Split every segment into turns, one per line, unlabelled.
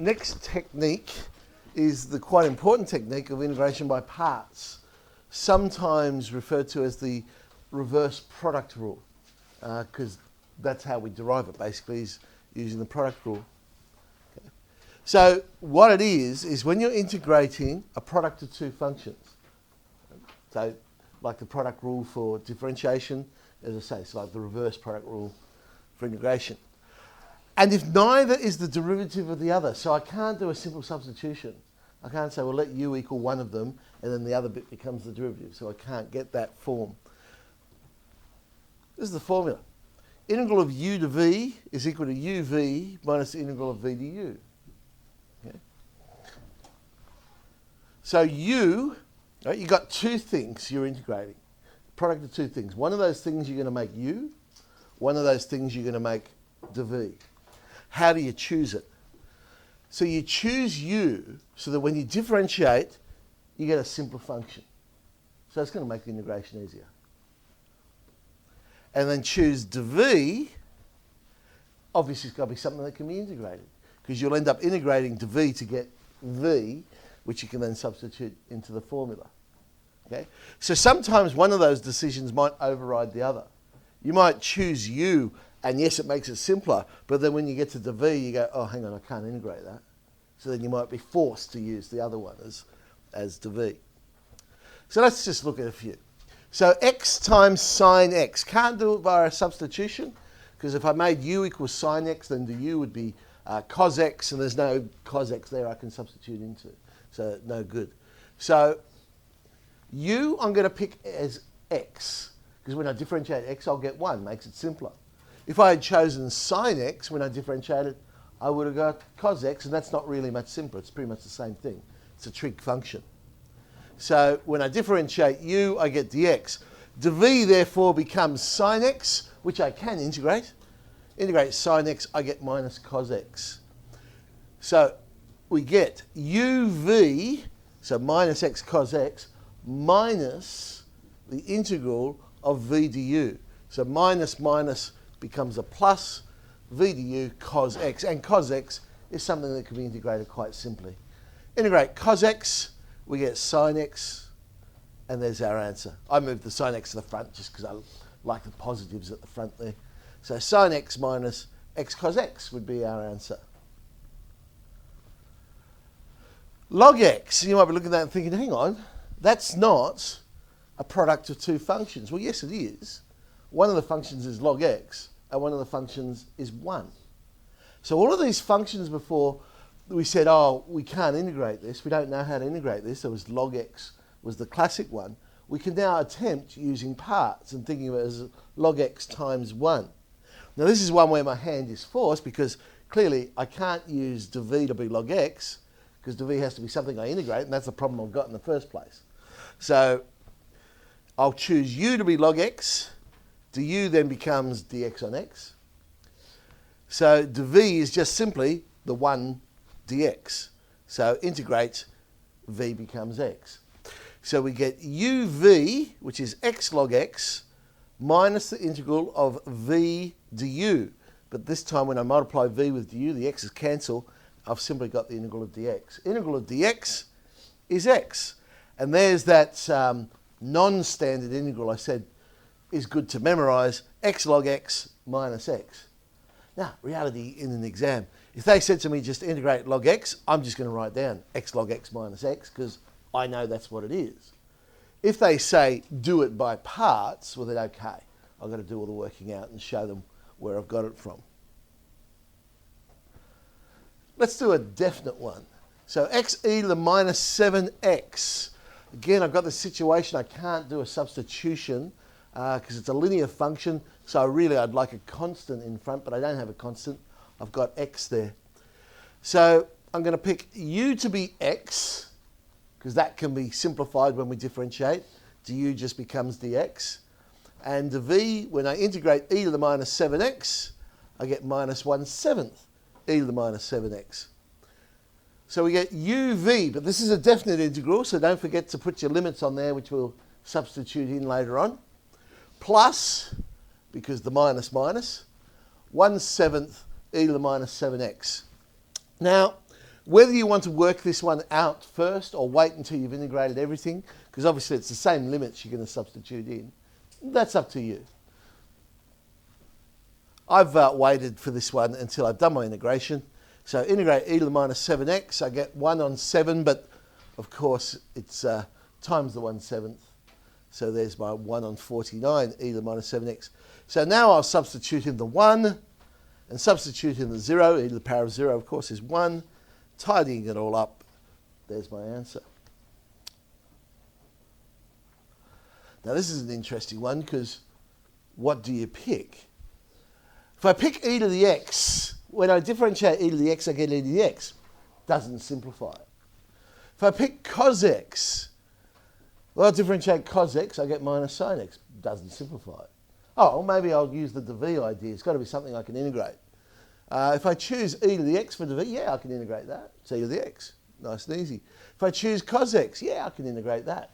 next technique is the quite important technique of integration by parts, sometimes referred to as the reverse product rule, because that's how we derive it, basically, is using the product rule. Okay. So what it is when you're integrating a product of two functions, so like the product rule for differentiation, as I say, it's like the reverse product rule for integration. And if neither is the derivative of the other, so I can't do a simple substitution. I can't say, well, let u equal one of them, and then the other bit becomes the derivative, so I can't get that form. This is the formula. Integral of u to v is equal to uv minus the integral of v to u. Okay. So u, right, you've got two things you're integrating. Product of two things. One of those things you're going to make u, one of those things you're going to make dv. How do you choose it? So you choose u so that when you differentiate, you get a simpler function. So it's going to make the integration easier. And then choose dv, obviously it's got to be something that can be integrated, because you'll end up integrating dv to get v, which you can then substitute into the formula. Okay? So sometimes one of those decisions might override the other. You might choose u, and yes, it makes it simpler, but then when you get to dv, you go, oh, hang on, I can't integrate that. So then you might be forced to use the other one as dv. So let's just look at a few. So x times sine x. Can't do it via a substitution, because if I made u equal sine x, then the u would be cos x, and there's no cos x there I can substitute into. So no good. So u I'm going to pick as x, because when I differentiate x, I'll get 1. Makes it simpler. If I had chosen sine x when I differentiated, I would have got cos x, and that's not really much simpler. It's pretty much the same thing. It's a trig function. So when I differentiate u, I get dx. dv, therefore, becomes sine x, which I can integrate. Integrate sine x, I get minus cos x. So we get uv, so minus x cos x, minus the integral of v du. So minus minus becomes a plus, v du cos x. And cos x is something that can be integrated quite simply. Integrate cos x, we get sine x, and there's our answer. I moved the sine x to the front just because I like the positives at the front there. So sine x minus x cos x would be our answer. Log x, you might be looking at that and thinking, hang on, that's not a product of two functions. Well, yes, it is. One of the functions is log x, and one of the functions is 1. So all of these functions before, we said, oh, we can't integrate this. We don't know how to integrate this. There was log x was the classic one. We can now attempt using parts and thinking of it as log x times 1. Now this is one where my hand is forced, because clearly I can't use dv to be log x, because dv has to be something I integrate, and that's the problem I've got in the first place. So I'll choose u to be log x. Du then becomes dx on x. So dv is just simply the 1 dx. So integrate, v becomes x. So we get uv, which is x log x, minus the integral of v du. But this time when I multiply v with du, the x's cancel. I've simply got the integral of dx. Integral of dx is x. And there's that non-standard integral I said is good to memorize, x log x minus x. Now, reality in an exam, if they said to me just integrate log x, I'm just going to write down x log x minus x, because I know that's what it is. If they say do it by parts, well then okay, I've got to do all the working out and show them where I've got it from. Let's do a definite one. So x e to the minus 7x. Again, I've got the situation I can't do a substitution because it's a linear function, so I'd like a constant in front, but I don't have a constant. I've got x there. So I'm going to pick u to be x, because that can be simplified when we differentiate. Du just becomes dx. And v, when I integrate e to the minus 7x, I get minus 1/7 e to the minus 7x. So we get uv, but this is a definite integral, so don't forget to put your limits on there, which we'll substitute in later on. Plus, because the minus minus, 1/7 e to the minus 7x. Now, Whether you want to work this one out first or wait until you've integrated everything, because obviously it's the same limits you're going to substitute in, that's up to you. I've waited for this one until I've done my integration. So integrate e to the minus 7x, I get 1 on 7, but of course it's times the 1/7. So there's my 1 on 49, e to the minus 7x. So now I'll substitute in the 1 and substitute in the 0, e to the power of 0 of course is 1. Tidying it all up, there's my answer. Now this is an interesting one because what do you pick? If I pick e to the x, when I differentiate e to the x, I get e to the x. Doesn't simplify it. If I pick cos x, well, I differentiate cos x, I get minus sin x. Doesn't simplify it. Oh, well, maybe I'll use the dv idea. It's got to be something I can integrate. If I choose e to the x for dv, yeah, I can integrate that. It's e to the x. Nice and easy. If I choose cos x, yeah, I can integrate that.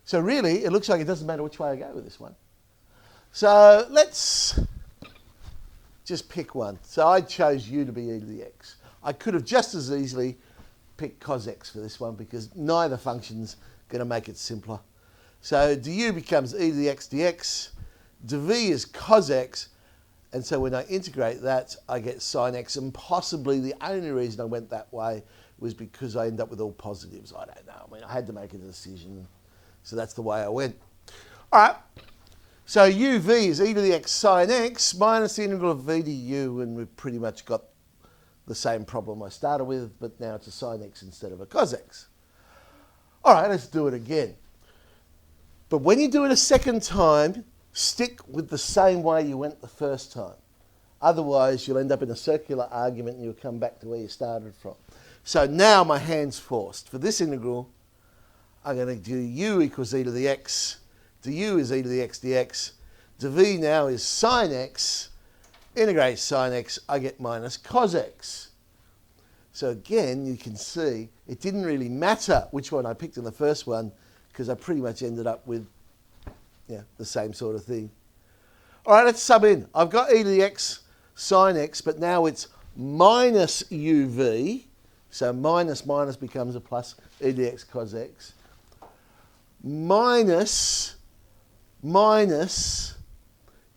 So really, it looks like it doesn't matter which way I go with this one. So let's just pick one. So I chose u to be e to the x. I could have just as easily picked cos x for this one because neither function's going to make it simpler. So du becomes e to the x dx. dv is cos x. And so when I integrate that, I get sin x. And possibly the only reason I went that way was because I end up with all positives. I don't know. I mean, I had to make a decision. So that's the way I went. All right. So uv is e to the x sin x minus the integral of v du. And we've pretty much got the same problem I started with, but now it's a sin x instead of a cos x. All right, let's do it again. But when you do it a second time, stick with the same way you went the first time. Otherwise, you'll end up in a circular argument and you'll come back to where you started from. So now my hand's forced. For this integral, I'm going to do u equals e to the x. Du is e to the x dx. dv now is sin x. Integrate sin x, I get minus cos x. So again, you can see it didn't really matter which one I picked in the first one because I pretty much ended up with the same sort of thing. All right, let's sub in. I've got e to the x sin x, but now it's minus uv. So minus minus becomes a plus e to the x cos x. Minus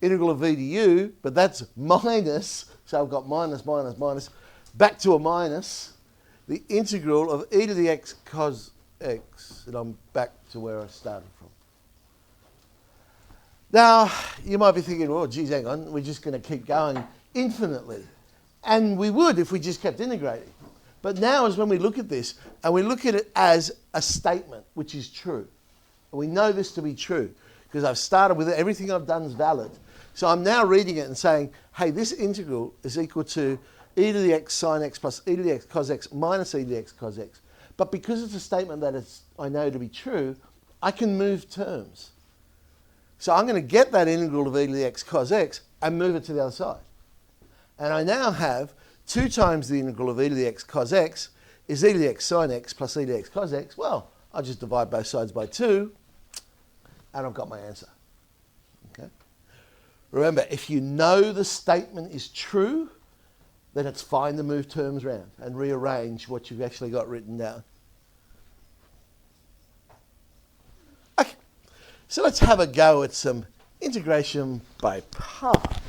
integral of v to u, but that's minus, so I've got minus, minus, minus, back to a minus, the integral of e to the x cos x, and I'm back to where I started from. Now, you might be thinking, well, geez, hang on, we're just going to keep going infinitely. And we would if we just kept integrating. But now is when we look at this, and we look at it as a statement, which is true. And we know this to be true, because I've started with it, everything I've done is valid. So I'm now reading it and saying, hey, this integral is equal to e to the x sin x plus e to the x cos x minus e to the x cos x. But because it's a statement that I know to be true, I can move terms. So I'm going to get that integral of e to the x cos x and move it to the other side. And I now have 2 times the integral of e to the x cos x is e to the x sin x plus e to the x cos x. Well, I'll just divide both sides by 2, and I've got my answer. Okay. Remember, if you know the statement is true, then it's fine to move terms around and rearrange what you've actually got written down. Okay, so let's have a go at some integration by parts.